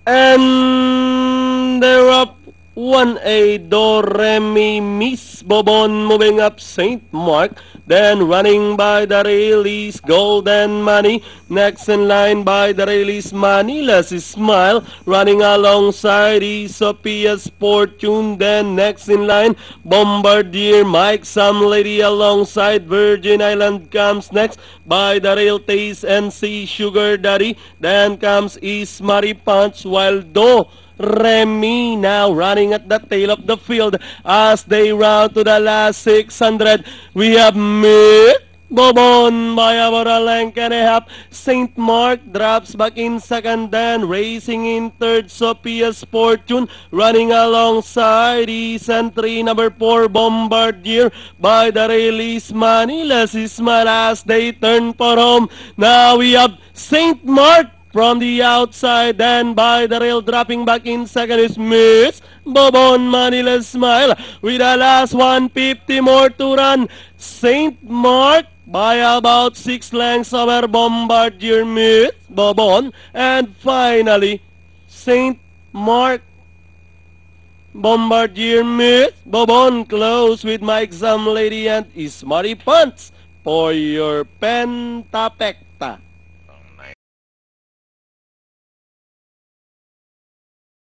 And they're up 1A, Do, Re, Mi, Miss Bobon, moving up St. Mark. Then running by the Rayleigh, Golden Money. Next in line by the Rayleigh, Manila's Smile. Running alongside Sophia's Fortune. Then next in line, Bombardier, Mike, Some Lady alongside Virgin Island comes next by the Rail Taste and C Sugar Daddy. Then comes East Mari Punch, while Do Remy now running at the tail of the field as they round to the last 600. We have Miss Bobon by about a length and a half. St. Mark drops back in second, then racing in third, Sophia's Fortune running alongside Eccentric number 4 Bombardier by the Release Manila's Smile as they turn for home. Now we have St. Mark from the outside, then by the rail dropping back in second is Miss Bobon, Manila's Smile with the last 150 more to run. St. Mark by about 6 lengths over Bombardier, Miss Bobon, and finally St. Mark, Bombardier, Miss Bobon close with my exam lady and Ismari Pants for your Pentapec.